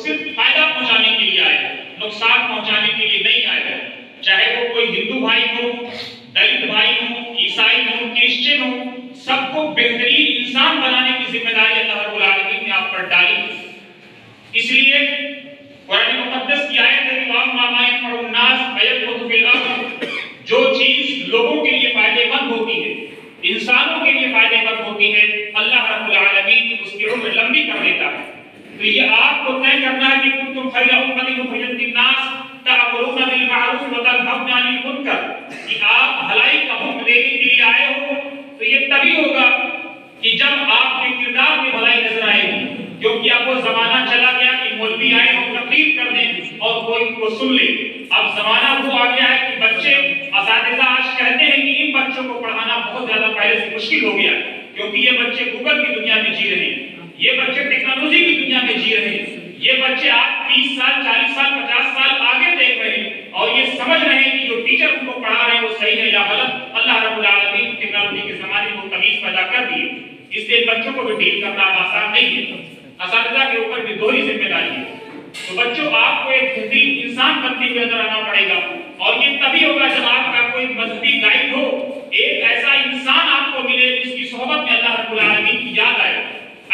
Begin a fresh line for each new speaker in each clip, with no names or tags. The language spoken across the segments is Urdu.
صرف فائدہ پہنچانے کے لیے آئے ہیں، نقصان پہنچانے کے لیے نہیں آئے ہیں۔ چاہے وہ کوئی ہندو بھائی ہو، دلت بھائی ہو، عیسائی ہو، کرسچن ہو، سب کو بہترین انسان بنانے کی ذمہ داری اللہ رب العالمین نے آپ پر ڈالی۔ اس لیے قرآن مقدس کی آیت ہے جو چیز لوگوں کے لیے فائدے مند ہوتی ہے، انسانوں کے لیے فائدے مند ہوتی ہے، اللہ رب العالمین اس کی عمر لمبی کر دیتا ہے۔ تو یہ آپ کو طے کرنا ہے کہ کنتم خیر امۃ اخرجت للناس تأمرون بالمعروف وتنهون عن المنکر، کہ آپ بھلائی کا حکم دینے کے لیے آئے ہو تو یہ تبھی ہوگا کہ جب آپ کے کردار میں بھلائی نظر آئے گی، کیونکہ اب وہ زمانہ چلا گیا کہ مولوی آئے اور تقریر کر دیں اور کوئی ان کو سن لے۔ اب زمانہ وہ آ گیا ہے کہ بچے، اساتذہ آج کہتے ہیں کہ ان بچوں کو پڑھانا بہت زیادہ پہلے سے مشکل ہو گیا، کیونکہ یہ بچے گوگل کی دنیا میں جی رہے ہیں، یہ بچے ٹیکنالوجی کی دنیا میں جی رہے ہیں، یہ بچے آپ 30 سال 40 سال 50 سال آگے دیکھ رہے ہیں اور یہ سمجھ رہے ہیں کہ جو ٹیچر ان کو پڑھا رہے ہیں وہ صحیح ہے یا غلط۔ اللہ رب العالمین ٹیکنالوجی کے زمانے میں تمیز پیدا کر دی، اس لیے بچوں کو بھی ڈیل کرنا آسان نہیں ہے، اساتذہ کے اوپر بھی دوہری ذمہ داری ہے۔ تو بچوں، آپ کو ایک بہترین انسان بنتے ہوئے نظر آنا پڑے گا، اور یہ تبھی ہوگا جب آپ کا کوئی مذہبی گائیڈ ہو، ایک ایسا انسان آپ کو ملے جس کی صحبت میں اللہ رب العالمین کی یاد آئے۔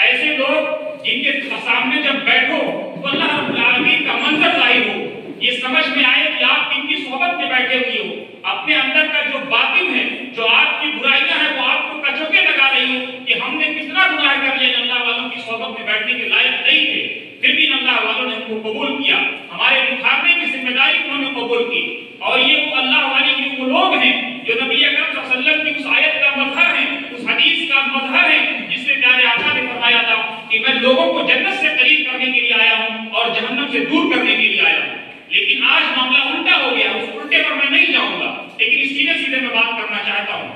ایسے لوگ جن کے سامنے جب بیٹھو تو اللہ رب العالمین کا منظر ظاہر ہو، یہ سمجھ میں آئے کہ آپ ان کی صحبت میں بیٹھے ہوئے ہو، اپنے اندر کا جو باطن ہے، جو آپ کی برائیاں ہیں، وہ آپ کو کچوکے لگا رہی ہو کہ ہم نے کتنا گناہ کر لیا، اللہ والوں کی صحبت میں بیٹھنے کے لائق نہیں تھے، پھر بھی اللہ والوں نے ہم کو قبول کیا، ہمارے نکھارنے کی ذمہ داری انہوں نے قبول کی۔ اور یہ وہ اللہ والے کی وہ لوگ ہیں جو نبی اکرم صلی اللہ علیہ وسلم کی اس آیت کا مظہر ہے، اس حدیث کا مظہر ہے جس میں پیارے آقا نے فرمایا تھا کہ میں لوگوں کو جنت سے قریب کرنے کے لیے آیا ہوں اور جہنم سے دور کرنے کے لیے آیا ہوں۔ لیکن آج معاملہ الٹا ہو گیا، اس الٹے پر میں نہیں جاؤں گا، لیکن اس سیدھے سیدھے میں بات کرنا چاہتا ہوں۔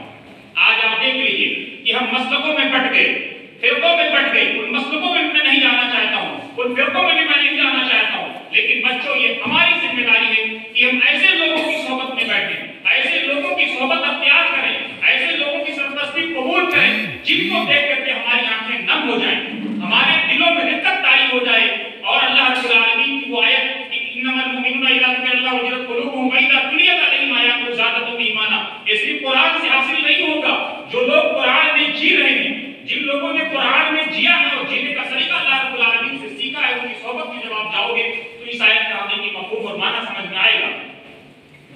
آج آپ دیکھ لیجئے کہ ہم مسلکوں میں بٹ گئے، فرقوں میں بٹ گئے، ان مسلکوں میں میں نہیں جانا چاہتا ہوں، ان فرقوں میں بھی میں نہیں جانا چاہتا ہوں، لیکن بچوں یہ ہماری ذمہ داری ہے کہ ہم ایسے لوگوں کی صحبت میں بیٹھیں، ایسے لوگوں کی صحبت اختیار کریں، ایسے لوگوں کی سرپرستی قبول کریں جن کو دیکھ کر کے ہماری آنکھیں نم ہو جائیں، ہمارے دلوں میں رقت طاری ہو جائے، اور اللہ رب العالمین کی وہ آیت انما المؤمنون اذا ذکر اللہ وجلت قلوبهم واذا تليت عليهم آیاته زادتهم ایمانا۔ یہ صرف قرآن سے حاصل نہیں ہوگا، جو لوگ قرآن میں جی رہے ہیں، جن لوگوں نے قرآن میں جیا ہے اور جینے کا طریقہ اللہ رب العالمین سے سیکھا ہے، ان کی صحبت میں جب آپ جاؤ گے تو اس آیت کا ہمیں کی مفہوم اور معنی سمجھ میں آئے گا۔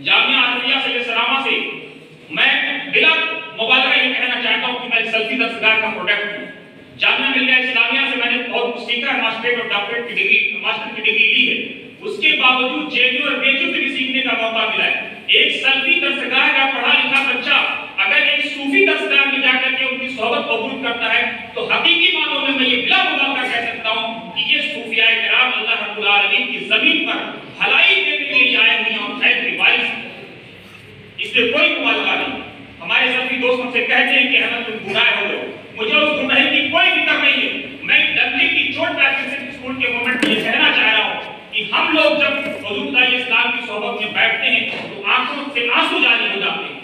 جامعہ عربیہ سے سلامہ سے میں بلا مبالغہ یہ کہنا چاہتا ہوں کہ میں سلفی درسگاہ کا پروڈکٹ ہوں۔ جامعہ ملیہ اسلامیہ سے میں نے بہت کچھ سیکھا ہے، ماسٹریٹ اور ڈاکٹریٹ کی ڈگری لی ہے، اس کے باوجود جے اور بے سے بھی سیکھنے کا موقع ملا ہے۔ ایک سلفی درسگاہ کا پڑھا لکھا بچہ اگر ایک صوفی درسگاہ میں جا کر کے ان کی صحبت قبول کرتا ہے تو حقیقی معنوں میں یہ بلا مبالغہ کہہ سکتا ہوں کہ یہ صوفیاء کرام اللہ رب العالمین کی زمین پر بھلائی دینے کے لیے آئے ہوئے ہیں اور خیر کے وارث ہیں، اس میں کوئی مبالغہ نہیں۔ ہمارے سلفی دوست ہم سے کہتے ہیں کہ احمد تم گناہ ہو گئے، مجھے اس گناہ کی کوئی فکر نہیں ہے۔ میں ڈنڈے کی چوٹ پریکٹس اسکول کے مومنٹ میں یہ کہنا چاہ رہا ہوں کہ ہم لوگ جب حضور داعی اسلام کی صحبت میں بیٹھتے ہیں تو آنکھوں سے آنسو جاری ہو جاتے ہیں،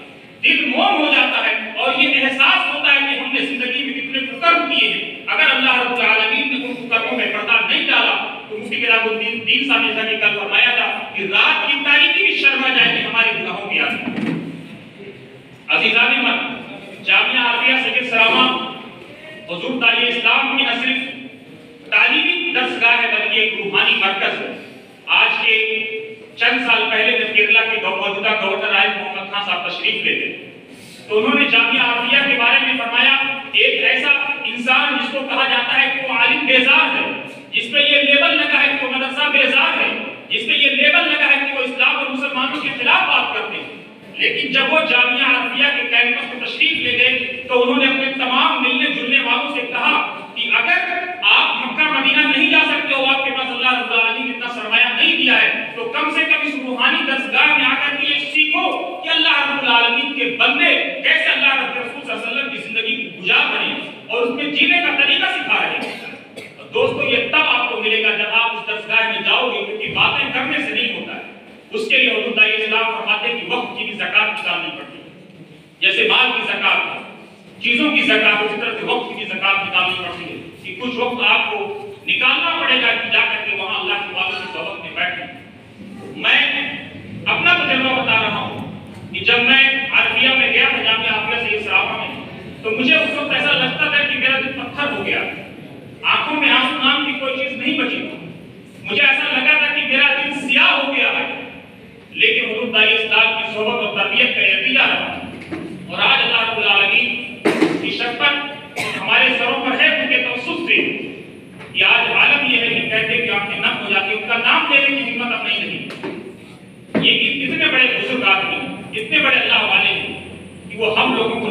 دل موم ہو جاتا ہے، اور یہ احساس ہوتا ہے کہ ہم نے زندگی میں کتنے فکر کیے ہیں۔ اگر اللہ رب العالمین نے ان فکروں میں پردہ نہیں ڈالا تو مفتی کتاب الدین دین صاحب نے نے کل فرمایا تھا کہ رات کی تاریکی بھی شرما جائے گی ہمارے گناہوں کی یاد۔ عزیزان من، جامعہ عربیہ سے سلامہ حضور داعی اسلام کی نہ صرف تعلیمی درسگاہ ہے بلکہ ایک روحانی مرکز ہے۔ آج کے چند سال پہلے جب کیرلا کے موجودہ گورنر آئے محمد خان صاحب تشریف لے گئے تو انہوں نے جامعہ عربیہ کے بارے میں فرمایا ایک ایسا انسان جس کو کہا جاتا ہے کہ وہ عالم بیزار ہے، جس پہ یہ لیبل لگا ہے کہ وہ مدرسہ بیزار ہے، جس پہ یہ لیبل لگا ہے کہ وہ اسلام اور مسلمانوں کے خلاف بات کرتے ہیں، لیکن جب وہ جامعہ عربیہ کے کیمپس میں تشریف لے گئے تو انہوں نے اپنے تمام ملنے جلنے والوں سے کہا کہ اگر آپ مکہ مدینہ نہیں جا سکتے ہو، آپ کے پاس اللہ رب العالمین نے اتنا سرمایہ نہیں دیا ہے، تو کم سے کم اس روحانی درسگاہ میں آ کر کے یہ سیکھو کہ اللہ رب العالمین کے بندے کیسے اللہ رب رسول صلی اللہ علیہ وسلم کی زندگی کو گزار رہے ہیں اور اس میں جینے کا طریقہ سکھا رہے ہیں۔ دوستو یہ تب آپ کو ملے گا جب آپ اس درسگاہ میں جاؤ گے، کیونکہ باتیں کرنے سے نہیں ہوتا ہے، اس کے لیے حضور داعی اسلام فرماتے ہیں کہ وقت کی بھی زکات نکالنی پڑتی ہے، جیسے مال کی زکات، چیزوں کی زکات، اسی طرح سے وقت کی بھی زکات نکالنی پڑتی ہے کہ کچھ وقت آپ کو نکالنا پڑے گا کہ جا کر کے وہاں اللہ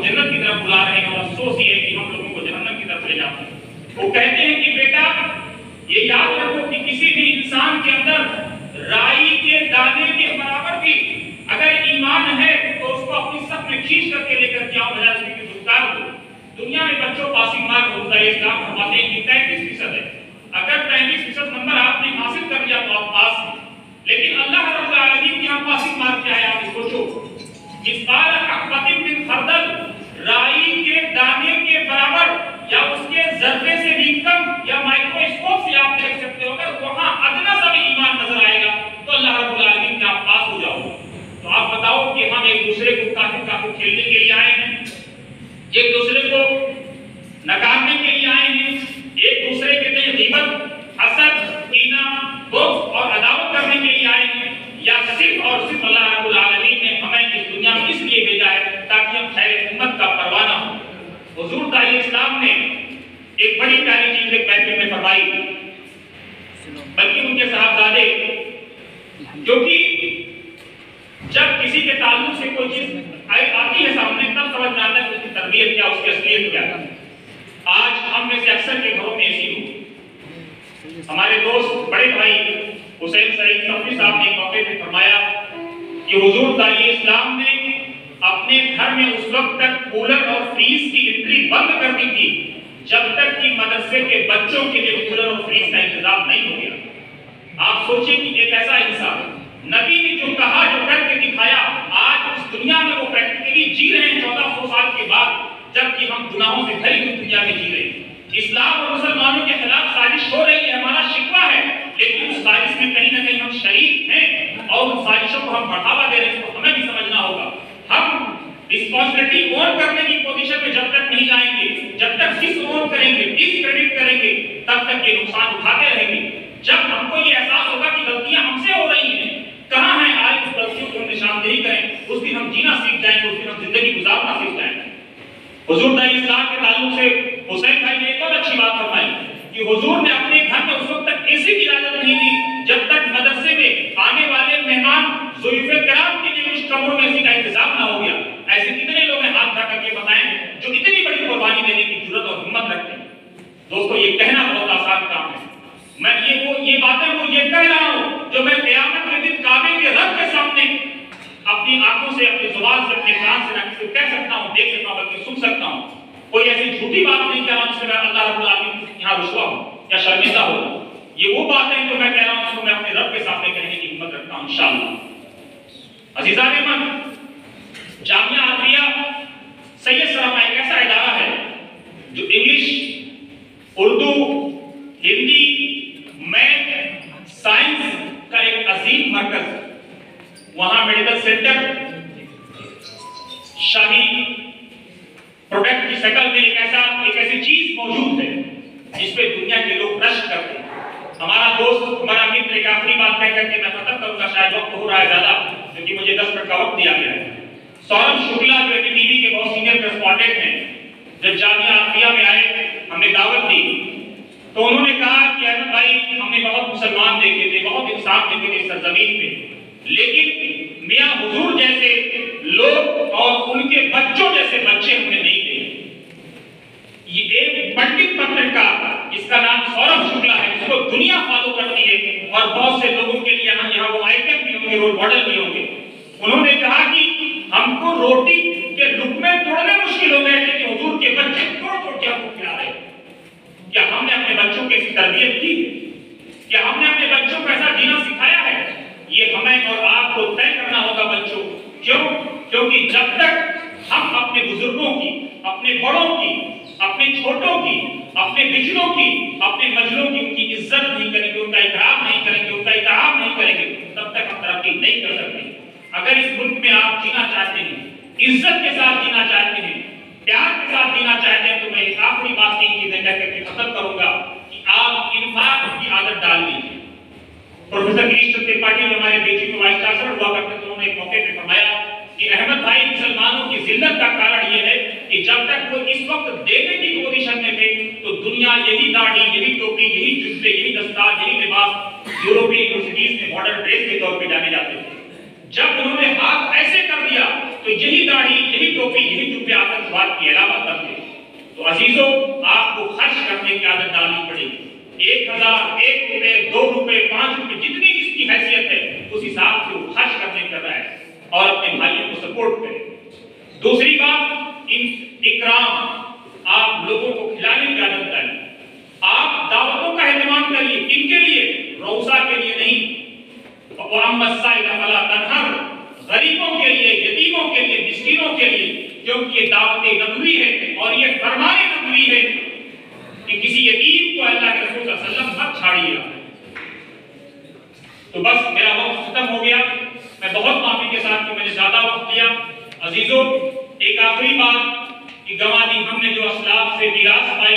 جنت کی طرف بلا رہے ہیں اور افسوس یہ ہے کہ ہم لوگوں کو جہنم کی طرف لے جاتے ہیں. وہ کہتے ہیں کہ بیٹا یہ یاد رکھو کہ کسی بھی انسان کے اندر رائی کے دانے کے برابر بھی اگر ایمان ہے تو اس کو اپنی صف میں کھینچ کر کے لے کر کے آؤ بجائے اس کی دھتکار دو. دنیا میں بچوں پاسنگ مارک ہوتا ہے, اسلام فرماتے ہیں کہ 33% ہے. اگر 33% نمبر آپ نے حاصل کر لیا تو آپ پاس ہیں. لیکن اللہ رب العالمین کی یہاں پاسنگ مارک کیا ہے آپ اس سوچو. مثقال حبۃ من خردل, رائی کے دانے کے برابر یا اس کے ذرے سے بھی کم یا مائکروسکوپ سے آپ دیکھ سکتے ہو, اگر وہاں ادنا سا بھی ایمان نظر آئے گا تو اللہ رب العالمین کے آپ پاس ہو جاؤ. تو آپ بتاؤ کہ ہم ایک دوسرے کو کافر کھیلنے کے لیے آئے ہیں, ایک دوسرے کو نکارنے کے لیے آئے ہیں, ایک دوسرے کے لیے غیبت, حسد, کینہ, بغض اور عداوت کرنے کے لیے آئے ہیں, یا صرف اور صرف اللہ رب العالمین نے ہمیں اس دنیا میں اس لیے بھیجا ہے تاکہ ہم خیر امت کا پروانہ ہوں. حضور داعی اسلام نے ایک بڑی پیاری چیز ایک محفل میں فرمائی, بلکہ ان کے صاحبزادے جو کہ جب کسی کے تعلق سے کوئی چیز آتی ہے سامنے تب سمجھ میں آتا ہے کہ اس کی تربیت کیا, اس کی اصلیت کیا. آج ہم میں سے اکثر کے گھروں میں ایسی ہو. ہمارے دوست بڑے بھائی حسین سعید صفی صاحب نے ایک موقع پہ فرمایا کہ حضور داعی اسلام نے اپنے گھر میں اس وقت تک کولر اور فریز کی انٹری بند کر دی تھی جب تک کہ مدرسے کے بچوں کے لیے کولر اور فریز کا انتظام نہیں ہو گیا. آپ سوچیں کہ ایک ایسا انسان نبی نے جو کہا, جو کر کے دکھایا, آج اس دنیا میں وہ پریکٹیکلی جی رہے ہیں 1400 سال کے بعد جبکہ ہم گناہوں سے بھری ہوئی دنیا میں جی رہے ہیں. اسلام اور مسلمانوں کے خلاف سازش ہو رہی ہے, ہمارا شکوہ ہے, لیکن اس سازش میں کہیں نہ کہیں ہم شریک ہیں اور ان سازشوں کو ہم بڑھاوا دے رہے ہیں. اس کو ہمیں بھی سمجھنا ہوگا. ہم رسپانسبلٹی اون کرنے کی پوزیشن میں جب تک نہیں آئیں گے, جب تک ڈس اون کریں گے, ڈس کریڈٹ کریں گے, تب تک یہ نقصان اٹھاتے رہیں گے. جب ہم کو یہ احساس ہوگا کہ غلطیاں ہم سے ہو رہی ہیں, کہاں ہیں آج اس غلطیوں کو ہم نشاندہی کریں, اس دن ہم جینا سیکھ جائیں گے, اس دن ہم زندگی گزارنا سیکھ جائیں گے. حضور داعی اسلام کے تعلق سے حسین بھائی نے ایک اور اچھی بات فرمائی کہ حضور نے اپنے گھر میں اس وقت تک ایسی کی اجازت نہیں دی جب تک مدرسے میں آنے والے مہمان ضیوف کرام کے لیے کچھ کمروں میں اسی کا انتظام نہ ہو گیا. ایسے کتنے لوگ ہیں ہاتھ اٹھا کر کے بتائیں جو اتنی بڑی قربانی دینے کی جرات اور ہمت رکھتے ہیں. دوستو یہ کہنا بہت آسان کام ہے. میں یہ باتیں وہ یہ کہہ رہا ہوں جو میں قیامت کے دن کعبے کے رب کے سامنے اپنی آنکھوں سے, اپنی زبان سے, اپنے کان سے نہ کسی کو کہہ سکتا ہوں, دیکھ سکتا ہوں, بلکہ سن سکتا ہوں. کوئی ایسی جھوٹی بات نہیں کہہ رہا ہوں جس سے میں اللہ رب العالمین یہاں رسوا ہوں یا شرمندہ ہوں. یہ وہ بات ہے جو میں کہہ رہا ہوں جس کو میں اپنے رب کے سامنے کہنے کی ہمت رکھتا ہوں انشاءاللہ. عزیزان من, جامعہ عدلیہ سید سرما ایک ایسا ادارہ ہے جو English, Urdu, Hindi, math, science کا ایک عظیم مرکز ہے. وہاں میڈیکل سینٹر شاہی پروڈکٹ کی شکل میں ایک ایسی چیز موجود ہے جس پہ دنیا کے لوگ رشک کرتے ہیں. ہمارا دوست, ہمارا متر ایک آخری بات کہہ کر کے میں ختم کروں گا, شاید وقت ہو رہا ہے زیادہ کیونکہ مجھے 10 منٹ کا وقت دیا گیا ہے. سوربھ شکلا جو ٹی وی کے بہت سینئر کرسپونڈنٹ ہیں, جب جامعہ عدلیہ میں آئے ہم نے دعوت دی تو انہوں نے کہا کہ احمد بھائی ہم نے بہت مسلمان دیکھے تھے, بہت انسان دیکھے تھے اس سرزمین پہ, لیکن میاں حضور جیسے لوگ اور ان کے بچوں جیسے بچے ہم نے نہیں دیکھے. یہ ایک پنڈت پترکار جس کا نام سوربھ شکلا ہے, جس کو دنیا فالو کرتی ہے اور بہت سے لوگوں کے لیے یہاں وہ آئیکن بھی ہوں گے, رول ماڈل بھی ہوں گے. انہوں نے کہا کہ ہم کو روٹی کے لقمے توڑنے مشکل ہو گئے تھے کہ حضور کے بچے توڑ توڑ کے ہم کو کھلا رہے. کیا ہم نے اپنے بچوں کی ایسی تربیت کی ہے؟ کیا ہم نے اپنے بچوں کو ایسا جینا سکھایا ہے؟ یہ ہمیں اور آپ کو طے کرنا ہوگا بچوں. کیوں؟ کیونکہ جب تک ہم اپنے بزرگوں کی, اپنے بڑوں کی, اپنے چھوٹوں کی, اپنے بچڑوں کی, اپنے مجلوں کی ان کی عزت نہیں کریں گے, ان کا اکرام نہیں کریں گے, ان کا احترام نہیں کریں گے, تب تک ہم ترقی نہیں کر سکتے. اگر اس ملک میں آپ جینا چاہتے ہیں, عزت کے ساتھ جینا چاہتے ہیں, پیار کے ساتھ جینا چاہتے ہیں, تو میں ایک آخری بات 3 چیزیں کہہ کر کے ختم کروں گا کہ آپ انفاق کی عادت ڈال لیجیے. پروفیسر گریش چندر ترپاٹھی جو ہمارے بیچی میں وائس چانسلر ہوا کرتے تھے, انہوں نے ایک موقع پہ فرمایا کہ احمد بھائی مسلمانوں کی ذلت کا کارن یہ ہے کہ جب تک وہ اس وقت دینے کی پوزیشن میں تھے تو دنیا یہی داڑھی, یہی ٹوپی, یہی جوتے, یہی دستار, یہی لباس یورپی یونیورسٹیز میں ماڈرن ڈریس کے طور پہ جانے جاتے تھے. جب انہوں نے ہاتھ ایسے کر دیا تو یہی داڑھی، یہی ٹوپی، یہی جبے آتنکواد کی علامت بن گئے۔ تو عزیزوں، آپ کو خرچ کرنے کی عادت ڈالنی پڑے گی۔ 1000، 1 روپے، 2 روپے، 5 روپے، جتنی جس کی حیثیت ہے اس حساب سے وہ خرچ کرنے کر رہا ہے اور اپنے بھائیوں کو سپورٹ کرے۔ دوسری بات، اکرام، آپ لوگوں کو کھلانے کی عادت ڈالیں۔ آپ دعوتوں کا اہتمام کریے، کن کے لیے؟ روزہ کے لیے نہیں، وَأَمَّا السَّائِلَ فَلَا تَنْهَرْ، غریبوں کے لیے، یتیموں کے لیے، مسکینوں کے لیے، کیونکہ یہ دعوت نبوی ہے اور یہ فرمان نبوی ہے کہ کسی یتیم کو اللہ کے رسول صلی اللہ علیہ وسلم مت چھاڑیے۔ تو بس میرا وقت ختم ہو گیا، میں بہت معافی کے ساتھ کہ میں نے زیادہ وقت لیا۔ عزیزوں، ایک آخری بات کہ گواہ دی ہم نے جو اسلاف سے میراث پائی